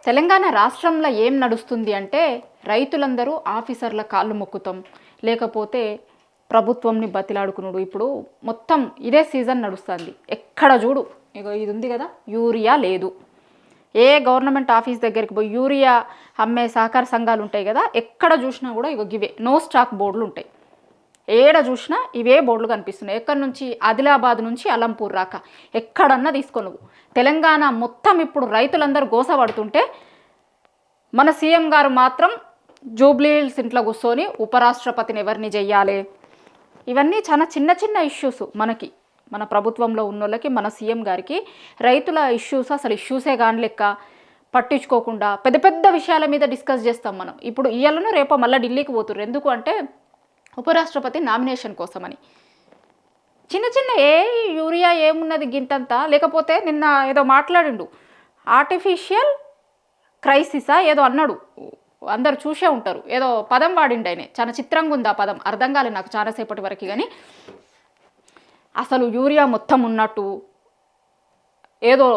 తెలంగాణ రాష్ట్రంలో ఏం నడుస్తుంది అంటే రైతులందరూ ఆఫీసర్ల కాళ్ళు మొక్కుతాం, లేకపోతే ప్రభుత్వంని బతిలాడుకునుడు. ఇప్పుడు మొత్తం ఇదే సీజన్ నడుస్తుంది. ఎక్కడ చూడు ఇగో ఇది ఉంది కదా, యూరియా లేదు. ఏ గవర్నమెంట్ ఆఫీస్ దగ్గరికి పోయి యూరియా అమ్మే సహకార సంఘాలు ఉంటాయి కదా, ఎక్కడ చూసినా కూడా ఇగో గివే నో స్టాక్ బోర్డులు ఉంటాయి. ఏడ చూసినా ఇవే బోర్డులు కనిపిస్తున్నాయి. ఎక్కడి నుంచి? ఆదిలాబాద్ నుంచి అలంపూర్ రాక ఎక్కడన్నా తీసుకో నువ్వు. తెలంగాణ మొత్తం ఇప్పుడు రైతులందరూ గోసపడుతుంటే మన సీఎం గారు మాత్రం జూబ్లీహిల్స్ ఇంట్లో కూర్చొని ఉపరాష్ట్రపతిని ఎవరిని చెయ్యాలి, ఇవన్నీ చాలా చిన్న చిన్న ఇష్యూస్ మనకి, మన ప్రభుత్వంలో ఉన్నోళ్ళకి, మన సీఎం గారికి రైతుల ఇష్యూస్ అసలు ఇష్యూసే కాని లెక్క పట్టించుకోకుండా పెద్ద పెద్ద విషయాల మీద డిస్కస్ చేస్తాం మనం. ఇప్పుడు ఇయ్యాలను రేపో మళ్ళీ ఢిల్లీకి పోతుర్రు. ఎందుకు అంటే ఉపరాష్ట్రపతి నామినేషన్ కోసమని. చిన్న చిన్న యూరియా ఏమున్నది గింతంతా, లేకపోతే నిన్న ఏదో మాట్లాడిండు ఆర్టిఫిషియల్ క్రైసిసా ఏదో అన్నాడు, అందరు చూసే ఉంటారు. ఏదో పదం వాడిండు ఆయన, చాలా చిత్రంగా ఉంది ఆ పదం, అర్థం కాలేదు నాకు చాలాసేపటి వరకు. కానీ అసలు యూరియా మొత్తం ఉన్నట్టు, ఏదో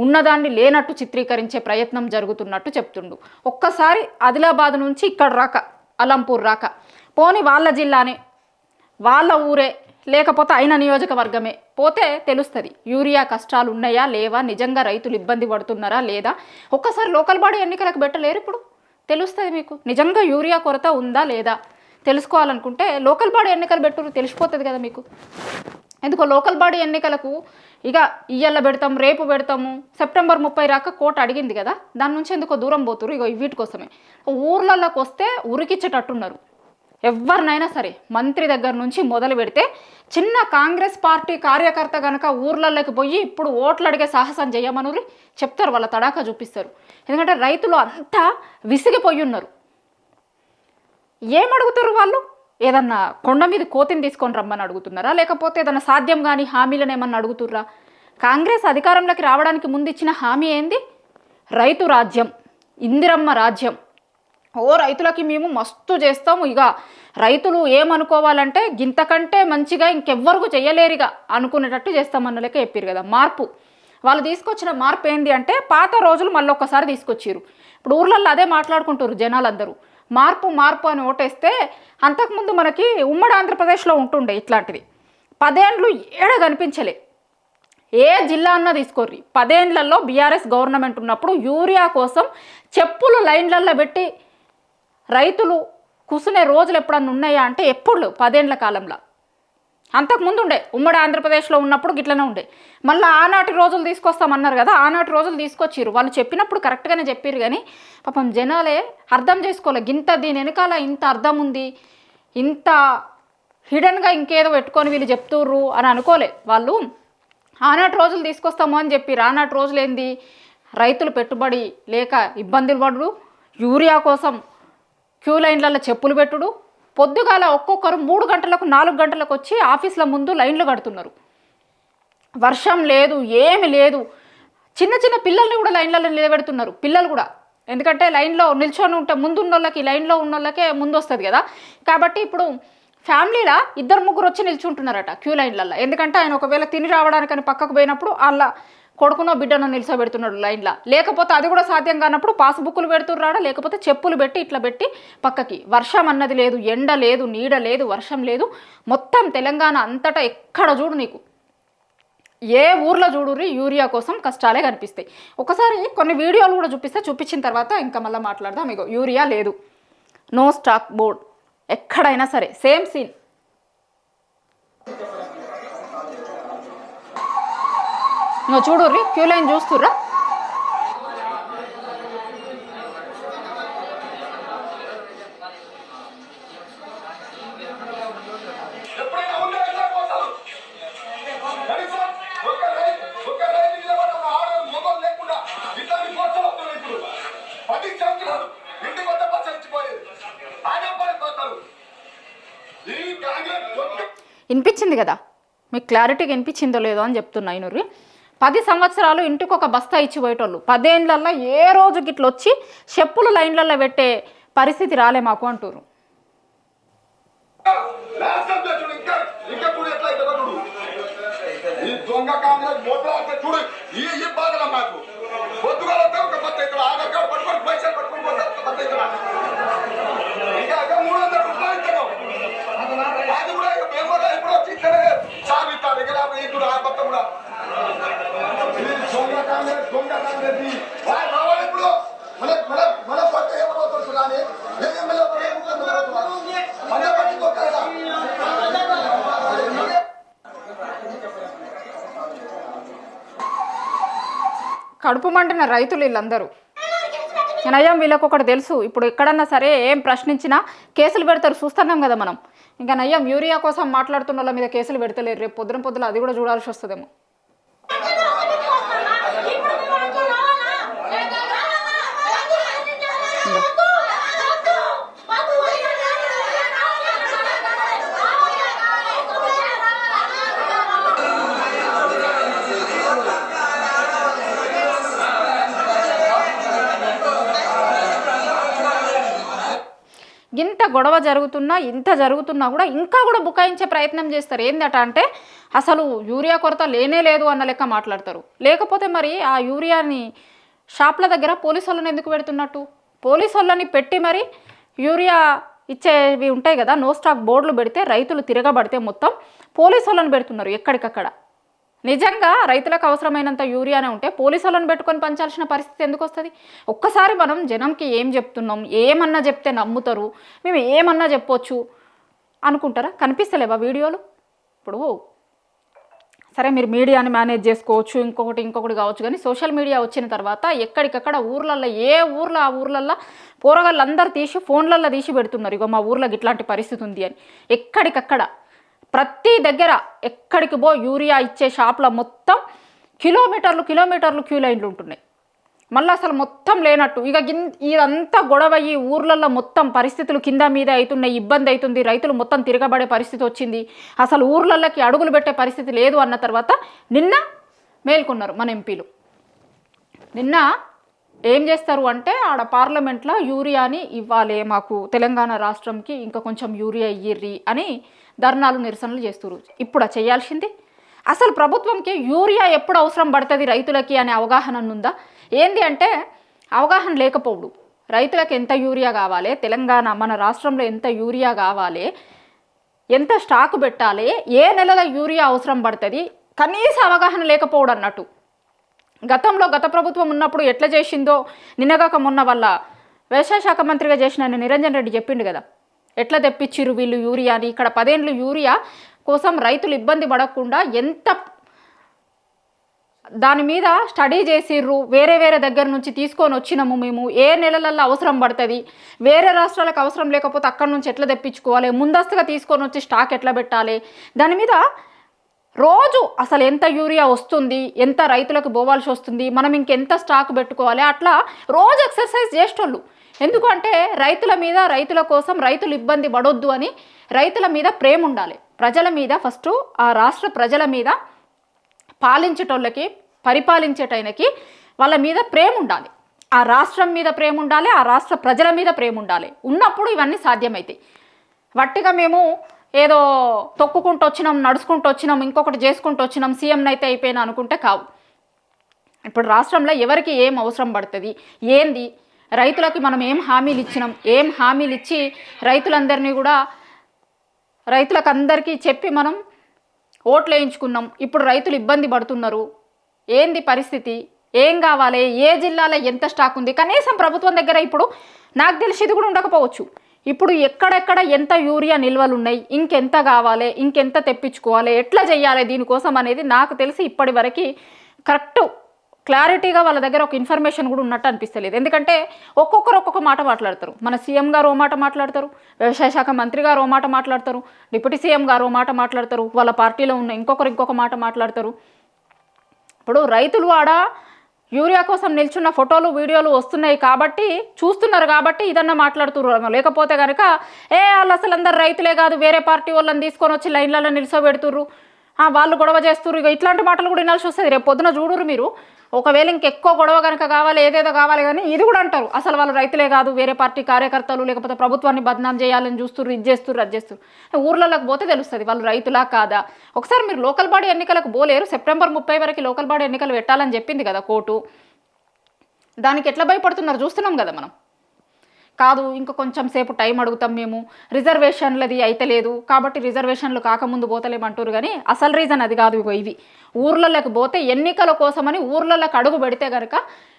ఉన్నదాన్ని లేనట్టు చిత్రీకరించే ప్రయత్నం జరుగుతున్నట్టు చెప్తుండు. ఒక్కసారి ఆదిలాబాద్ నుంచి ఇక్కడ రాక అలంపూర్ రాక, పోని వాళ్ళ జిల్లానే, వాళ్ళ ఊరే, లేకపోతే అయిన నియోజకవర్గమే పోతే తెలుస్తుంది యూరియా కష్టాలు ఉన్నాయా లేవా, నిజంగా రైతులు ఇబ్బంది పడుతున్నారా లేదా. ఒక్కసారి లోకల్ బాడీ ఎన్నికలకు పెట్టలేరు, ఇప్పుడు తెలుస్తుంది మీకు నిజంగా యూరియా కొరత ఉందా లేదా. తెలుసుకోవాలనుకుంటే లోకల్ బాడీ ఎన్నికలు పెట్టురు, తెలిసిపోతుంది కదా మీకు. ఎందుకో లోకల్ బాడీ ఎన్నికలకు ఇక ఇయ్యల్ల పెడతాం, రేపు పెడతాము, సెప్టెంబర్ 30 రాక కోర్టు అడిగింది కదా, దాని నుంచి ఎందుకో దూరం పోతురు. ఇగో వీటి కోసమే ఊర్లలోకి వస్తే ఉరికిచ్చేటట్టున్నారు ఎవరినైనా సరే. మంత్రి దగ్గర నుంచి మొదలు పెడితే చిన్న కాంగ్రెస్ పార్టీ కార్యకర్త కనుక ఊర్లలోకి పోయి ఇప్పుడు ఓట్లు అడిగే సాహసం చేయమని చెప్తారు, వాళ్ళ తడాకా చూపిస్తారు. ఎందుకంటే రైతులు అంతా విసిగిపోయి ఉన్నారు. ఏమడుగుతారు వాళ్ళు? ఏదన్నా కొండ మీద కోతిని తీసుకొని రమ్మని అడుగుతున్నారా, లేకపోతే ఏదన్నా సాధ్యం కానీ హామీలను ఏమన్నా అడుగుతుర్రా? కాంగ్రెస్ అధికారంలోకి రావడానికి ముందు ఇచ్చిన హామీ ఏంది? రైతు రాజ్యం, ఇందిరమ్మ రాజ్యం. రైతులకి మేము మస్తు చేస్తాము, ఇక రైతులు ఏమనుకోవాలంటే గింతకంటే మంచిగా ఇంకెవ్వరకు చేయలేరుగా అనుకునేటట్టు చేస్తామన్న లెక్క చెప్పారు కదా. మార్పు, వాళ్ళు తీసుకొచ్చిన మార్పు ఏంది అంటే పాత రోజులు మళ్ళీ ఒక్కసారి తీసుకొచ్చారు. ఇప్పుడు ఊర్లలో అదే మాట్లాడుకుంటారు జనాలందరూ, మార్పు మార్పు అని ఓటేస్తే. అంతకుముందు మనకి ఉమ్మడి ఆంధ్రప్రదేశ్లో ఉంటుండే ఇట్లాంటిది. 10 ఏళ్ళు ఏడ కనిపించలే. ఏ జిల్లా అన్నా తీసుకోర్రి, 10 ఏళ్లలో బీఆర్ఎస్ గవర్నమెంట్ ఉన్నప్పుడు యూరియా కోసం చెప్పులు లైన్లల్లో పెట్టి రైతులు కూసునే రోజులు ఎప్పుడన్నా ఉన్నాయా అంటే ఎప్పుడు 10 ఏళ్ల కాలంలో. అంతకుముందు ఉండే ఉమ్మడి ఆంధ్రప్రదేశ్లో ఉన్నప్పుడు గిట్లనే ఉండే. మళ్ళీ ఆనాటి రోజులు తీసుకొస్తామన్నారు కదా, ఆనాటి రోజులు తీసుకొచ్చిర్రు. వాళ్ళు చెప్పినప్పుడు కరెక్ట్గానే చెప్పారు, కానీ పాపం జనాలే అర్థం చేసుకోలే. గింత దీని వెనకాల ఇంత అర్థం ఉంది, ఇంత హిడన్గా ఇంకేదో పెట్టుకొని వీళ్ళు చెప్తుర్రు అని అనుకోలే వాళ్ళు. ఆనాటి రోజులు తీసుకొస్తాము అని చెప్పి ఆనాటి రోజులు ఏంది, రైతులు పెట్టుబడి లేక ఇబ్బందులు పడుడు, యూరియా కోసం క్యూ లైన్లలో చెప్పులు పెట్టుడు, పొద్దుగాల ఒక్కొక్కరు 3 గంటలకు 4 గంటలకు వచ్చి ఆఫీసుల ముందు లైన్లు కడుతున్నారు. వర్షం లేదు, ఏమి లేదు. చిన్న చిన్న పిల్లల్ని కూడా లైన్లలో నిలబెడుతున్నారు, పిల్లలు కూడా. ఎందుకంటే లైన్లో నిల్చొని ఉంటే ముందున్న వాళ్ళకి, లైన్లో ఉన్న వాళ్ళకే ముందు వస్తుంది కదా. కాబట్టి ఇప్పుడు ఫ్యామిలీలో 2-3 వచ్చి నిల్చుంటున్నారట క్యూ లైన్లలో. ఎందుకంటే ఆయన ఒకవేళ తిని రావడానికని పక్కకు పోయినప్పుడు వాళ్ళ కొడుకునో బిడ్డనో నిల్చోబెడుతున్నాడు లైన్లో. లేకపోతే అది కూడా సాధ్యం కానప్పుడు పాస్బుక్లు పెడుతున్నాడా, లేకపోతే చెప్పులు పెట్టి ఇట్లా పెట్టి పక్కకి. వర్షం అన్నది లేదు, ఎండ లేదు, నీడ లేదు, వర్షం లేదు. మొత్తం తెలంగాణ అంతటా ఎక్కడ చూడు నీకు, ఏ ఊర్లో చూడుర్రి యూరియా కోసం కష్టాలే కనిపిస్తాయి. ఒకసారి కొన్ని వీడియోలు కూడా చూపించిన తర్వాత ఇంకా మళ్ళీ మాట్లాడదాం. ఇగో యూరియా లేదు, నో స్టాక్ బోర్డ్, ఎక్కడైనా సరే సేమ్ సీన్. నువ్వు చూడుర్రి క్యూ లైన్ చూస్తుర్రా. వినిపించింది కదా మీకు, క్లారిటీగా వినిపించిందో లేదో అని చెప్తున్నా. ఇనుర్రి 10 సంవత్సరాలు ఇంటికి ఒక బస్తా ఇచ్చి పోయేటోళ్ళు 10 ఏళ్ళల్లో ఏ రోజుకి ఇట్లా వచ్చి చెప్పులు లైన్లలో పెట్టే పరిస్థితి రాలే మాకు అంటారు. దొంగ కాంగ్రెస్ మోటార్ చూడు ఈ బాధల మాకు పొద్దుగా ఒక ఇక్కడ ఆధార్ కార్డు కడుపు మండిన రైతులు వీళ్ళందరూ. నయం వీళ్ళకి ఒకటి తెలుసు, ఇప్పుడు ఎక్కడన్నా సరే ఏం ప్రశ్నించినా కేసులు పెడతారు, చూస్తున్నాం కదా మనం. ఇంకా నయం యూరియా కోసం మాట్లాడుతున్న వాళ్ళ మీద కేసులు పెడతలేరు, రేపు పొద్దున అది కూడా చూడాల్సి వస్తుందేమో. ఇంత గొడవ జరుగుతున్నా, ఇంత జరుగుతున్నా కూడా ఇంకా కూడా బుకాయించే ప్రయత్నం చేస్తారు. ఏందట అంటే అసలు యూరియా కొరత లేనే లేదు అన్న లెక్క మాట్లాడతారు. లేకపోతే మరి ఆ యూరియాని షాప్ల దగ్గర పోలీసు వాళ్ళని ఎందుకు పెడుతున్నట్టు? పోలీసు వాళ్ళని పెట్టి మరి యూరియా ఇచ్చేవి ఉంటాయి కదా, నో స్టాక్ బోర్డులు పెడితే రైతులు తిరగబడితే మొత్తం పోలీసు వాళ్ళని పెడుతున్నారు ఎక్కడికక్కడ. నిజంగా రైతులకు అవసరమైనంత యూరియానే ఉంటే పోలీసు వాళ్ళని పెట్టుకొని పంచాల్సిన పరిస్థితి ఎందుకు వస్తుంది? ఒక్కసారి మనం జనంకి ఏం చెప్తున్నాం, ఏమన్నా చెప్తే నమ్ముతారు, మేము ఏమన్నా చెప్పొచ్చు అనుకుంటారా? కనిపిస్తలేవా వీడియోలు? ఇప్పుడు సరే మీరు మీడియాని మేనేజ్ చేసుకోవచ్చు, ఇంకొకటి కావచ్చు, కానీ సోషల్ మీడియా వచ్చిన తర్వాత ఎక్కడికక్కడ ఊర్లల్లో, ఏ ఊర్లో ఆ ఊర్లల్లో పోరగాళ్ళందరూ తీసి ఫోన్లల్లో తీసి పెడుతున్నారు, ఇగో మా ఊర్లోకి ఇట్లాంటి పరిస్థితి ఉంది అని. ఎక్కడికక్కడ ప్రతి దగ్గర ఎక్కడికి యూరియా ఇచ్చే షాప్లో మొత్తం కిలోమీటర్లు క్యూ లైన్లు ఉంటున్నాయి. మళ్ళీ అసలు మొత్తం లేనట్టు ఇక ఇదంతా గొడవ, ఈ ఊర్లలో మొత్తం పరిస్థితులు కింద మీద అవుతున్నాయి, ఇబ్బంది అవుతుంది, రైతులు మొత్తం తిరగబడే పరిస్థితి వచ్చింది, అసలు ఊర్లలోకి అడుగులు పెట్టే పరిస్థితి లేదు అన్న తర్వాత నిన్న మేల్కొన్నారు మన ఎంపీలు. నిన్న ఏం చేస్తారు అంటే ఆడ పార్లమెంట్లో యూరియాని ఇవ్వాలి మాకు తెలంగాణ రాష్ట్రంకి, ఇంకా కొంచెం యూరియా ఇయ్యిర్రి అని ధర్నాలు నిరసనలు చేస్తారు. ఇప్పుడు చేయాల్సింది అసలు ప్రభుత్వంకి యూరియా ఎప్పుడు అవసరం పడుతుంది రైతులకి అనే అవగాహన ఉందా? ఏంది అంటే అవగాహన లేకపోవడు. రైతులకు ఎంత యూరియా కావాలి, తెలంగాణ మన రాష్ట్రంలో ఎంత యూరియా కావాలి, ఎంత స్టాకు పెట్టాలి, ఏ నెలలో యూరియా అవసరం పడుతుంది, కనీస అవగాహన లేకపోవడం అన్నట్టు. గత ప్రభుత్వం ఉన్నప్పుడు ఎట్లా చేసిందో నిన్నగాక మొన్న వల్ల వ్యవసాయ శాఖ మంత్రిగా చేసిన నిరంజన్ రెడ్డి చెప్పిండు కదా, ఎట్లా తెప్పించిరు వీళ్ళు యూరియాని. ఇక్కడ 10 ఏళ్ళు యూరియా కోసం రైతులు ఇబ్బంది పడకుండా ఎంత దాని మీద స్టడీ చేసిర్రు, వేరే దగ్గర నుంచి తీసుకొని వచ్చినాము మేము, ఏ నెలలలో అవసరం పడుతుంది, వేరే రాష్ట్రాలకు అవసరం లేకపోతే అక్కడి నుంచి ఎట్లా తెప్పించుకోవాలి, ముందస్తుగా తీసుకొని వచ్చి స్టాక్ ఎట్లా పెట్టాలి, దాని మీద రోజు అసలు ఎంత యూరియా వస్తుంది, ఎంత రైతులకు పోవాల్సి వస్తుంది, మనం ఇంకెంత స్టాక్ పెట్టుకోవాలి, అట్లా రోజు ఎక్సర్సైజ్ చేసేటోళ్ళు. ఎందుకంటే రైతుల మీద, రైతుల కోసం, రైతులు ఇబ్బంది పడొద్దు అని రైతుల మీద ప్రేమ ఉండాలి, ప్రజల మీద, ఫస్ట్ ఆ రాష్ట్ర ప్రజల మీద, పాలించేటోళ్ళకి, పరిపాలించేటైనకి వాళ్ళ మీద ప్రేమ ఉండాలి, ఆ రాష్ట్రం మీద ప్రేమ ఉండాలి, ఆ రాష్ట్ర ప్రజల మీద ప్రేమ ఉండాలి. ఉన్నప్పుడు ఇవన్నీ సాధ్యమవుతాయి. వట్టిగా మేము ఏదో తొక్కుకుంటూ వచ్చినాం, నడుచుకుంటూ వచ్చినాం, ఇంకొకటి చేసుకుంటూ వచ్చినాం, సీఎంని అయితే అయిపోయినా అనుకుంటే కావు. ఇప్పుడు రాష్ట్రంలో ఎవరికి ఏం అవసరం పడుతుంది, ఏంది, రైతులకి మనం ఏం హామీలు ఇచ్చినాం, ఏం హామీలు ఇచ్చి రైతులకు అందరికీ చెప్పి మనం ఓట్లు వేయించుకున్నాం, ఇప్పుడు రైతులు ఇబ్బంది పడుతున్నారు, ఏంది పరిస్థితి, ఏం కావాలి, ఏ జిల్లాలో ఎంత స్టాక్ ఉంది, కనీసం ప్రభుత్వం దగ్గర ఇప్పుడు నాకు తెలిసి ఇది కూడా ఉండకపోవచ్చు. ఇప్పుడు ఎక్కడెక్కడ ఎంత యూరియా నిల్వలు ఉన్నాయి, ఇంకెంత కావాలి, ఇంకెంత తెప్పించుకోవాలి, ఎట్లా చేయాలి దీనికోసం అనేది నాకు తెలిసి ఇప్పటి వరకు కరెక్ట్ క్లారిటీగా వాళ్ళ దగ్గర ఒక ఇన్ఫర్మేషన్ కూడా ఉన్నట్టు అనిపిస్తలేదు. ఎందుకంటే ఒక్కొక్కరు ఒక్కొక్క మాట మాట్లాడతారు. మన సీఎం గారు ఓ మాట మాట్లాడతారు, వ్యవసాయ శాఖ మంత్రి గారు ఓ మాట మాట్లాడతారు, డిప్యూటీ సీఎం గారు ఓ మాట మాట్లాడతారు, వాళ్ళ పార్టీలో ఉన్న ఇంకొక మాట మాట్లాడతారు. ఇప్పుడు రైతులు ఆడ యూరియా కోసం నిల్చున్న ఫోటోలు, వీడియోలు వస్తున్నాయి కాబట్టి, చూస్తున్నారు కాబట్టి ఇదన్నా మాట్లాడుతున్నారు. లేకపోతే కనుక వాళ్ళు అసలు అందరు రైతులే కాదు, వేరే పార్టీ వాళ్ళని తీసుకొని వచ్చి లైన్లలో నిలిచోబెడుతుర్రు, వాళ్ళు గొడవ చేస్తుర్రు, ఇక ఇట్లాంటి మాటలు కూడా వినాల్సి వస్తుంది. రేపు పొద్దున చూడురు మీరు, ఒకవేళ ఇంకెక్కువ గొడవ కనుక కావాలి, ఏదేదో కావాలి, కానీ ఇది కూడా అంటారు అసలు వాళ్ళు రైతులే కాదు, వేరే పార్టీ కార్యకర్తలు, లేకపోతే ప్రభుత్వాన్ని బద్నాం చేయాలని చూస్తుర్రు, ఇది చేస్తుర్రు, అది చేస్తుర్రు. ఊర్లలోకి పోతే తెలుస్తుంది వాళ్ళు రైతులా కాదా. ఒకసారి మీరు లోకల్ బాడీ ఎన్నికలకు పోలేరు, సెప్టెంబర్ 30 వరకు లోకల్ బాడీ ఎన్నికలు పెట్టాలని చెప్పింది కదా కోర్టు. దానికి ఎట్లా భయపడుతున్నారు చూస్తున్నాం కదా మనం. కాదు ఇంకా కొంచెం సేపు టైం అడుగుతాం మేము, రిజర్వేషన్లది అయితే లేదు కాబట్టి రిజర్వేషన్లు కాకముందు పోతలేమంటారు, కానీ అసలు రీజన్ అది కాదు. ఇవి ఊర్లలోకి పోతే ఎన్నికల కోసమని ఊర్లలోకి అడుగు పెడితే కనుక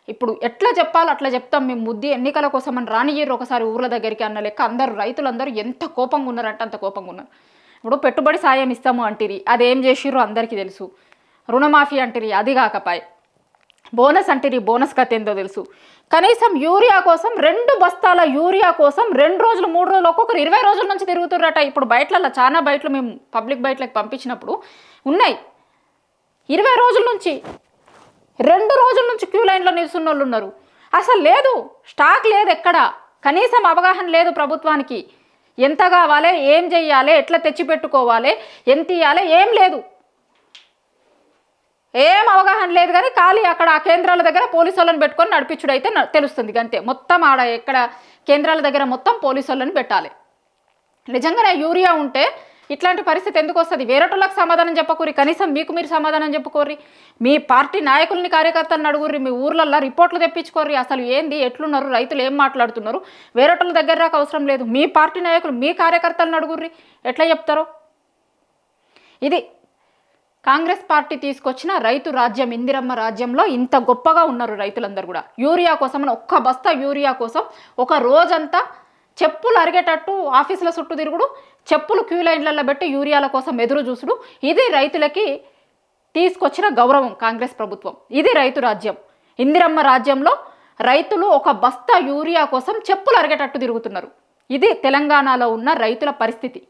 ఇప్పుడు ఎట్లా చెప్పాలో అట్లా చెప్తాం మేము, ముద్ది ఎన్నికల కోసమని రానియ్యరు ఒకసారి ఊర్ల దగ్గరికి అన్న లెక్క. అందరూ రైతులందరూ ఎంత కోపంగా ఉన్నారంటే అంత కోపంగా ఉన్నారు. ఇప్పుడు పెట్టుబడి సాయం ఇస్తాము అంటిరి, అదేం చేసిర్రు అందరికీ తెలుసు. రుణమాఫీ అంటిరి, అది కాకపాయ్. బోనస్ అంటే నీ బోనస్ కథ ఏందో తెలుసు. కనీసం యూరియా కోసం 2 బస్తాల యూరియా కోసం 2 రోజులు 3 రోజులు ఒక్కొక్కరు 20 రోజుల నుంచి తిరుగుతుర్రట. ఇప్పుడు బయటలలో చాలా బయటలు మేము పబ్లిక్ బయటలకు పంపించినప్పుడు ఉన్నాయి. 20 రోజుల నుంచి 2 రోజుల నుంచి క్యూ లైన్లో నిల్చున్న వాళ్ళు ఉన్నారు. అసలు లేదు, స్టాక్ లేదు, ఎక్కడ కనీసం అవగాహన లేదు ప్రభుత్వానికి. ఎంత కావాలి, ఏం చెయ్యాలి, ఎట్లా తెచ్చిపెట్టుకోవాలి, ఎంత ఇవ్వాలి, ఏం లేదు, ఏం అవగాహన లేదు. కానీ ఖాళీ అక్కడ ఆ కేంద్రాల దగ్గర పోలీసు వాళ్ళని పెట్టుకొని నడిపించుడు అయితే తెలుస్తుంది అంతే. మొత్తం ఆడ ఎక్కడ కేంద్రాల దగ్గర మొత్తం పోలీసు వాళ్ళని పెట్టాలి. నిజంగానే యూరియా ఉంటే ఇట్లాంటి పరిస్థితి ఎందుకు వస్తుంది? వేరేటోళ్ళకి సమాధానం చెప్పకూరి, కనీసం మీకు మీరు సమాధానం చెప్పుకోర్రి. మీ పార్టీ నాయకుల్ని కార్యకర్తలను అడుగుర్రి, మీ ఊర్లల్లో రిపోర్ట్లు తెప్పించుకోర్రి. అసలు ఏంది, ఎట్లున్నారు, రైతులు ఏం మాట్లాడుతున్నారు, వేరేటోళ్ళ దగ్గర రాక అవసరం లేదు. మీ పార్టీ నాయకులు మీ కార్యకర్తలను అడుగుర్రి, ఎట్లా చెప్తారో. ఇది కాంగ్రెస్ పార్టీ తీసుకొచ్చిన రైతు రాజ్యం, ఇందిరమ్మ రాజ్యంలో ఇంత గొప్పగా ఉన్నారు రైతులందరూ కూడా. యూరియా కోసం, ఒక్క బస్తా యూరియా కోసం ఒక రోజంతా చెప్పులు అరిగేటట్టు ఆఫీసుల చుట్టూ తిరుగుడు, చెప్పులు క్యూ లైన్లలో పెట్టి యూరియాల కోసం ఎదురు చూసుడు. ఇది రైతులకి తీసుకొచ్చిన గౌరవం కాంగ్రెస్ ప్రభుత్వం. ఇది రైతు రాజ్యం. ఇందిరమ్మ రాజ్యంలో రైతులు ఒక బస్తా యూరియా కోసం చెప్పులు అరిగేటట్టు తిరుగుతున్నారు. ఇది తెలంగాణలో ఉన్న రైతుల పరిస్థితి.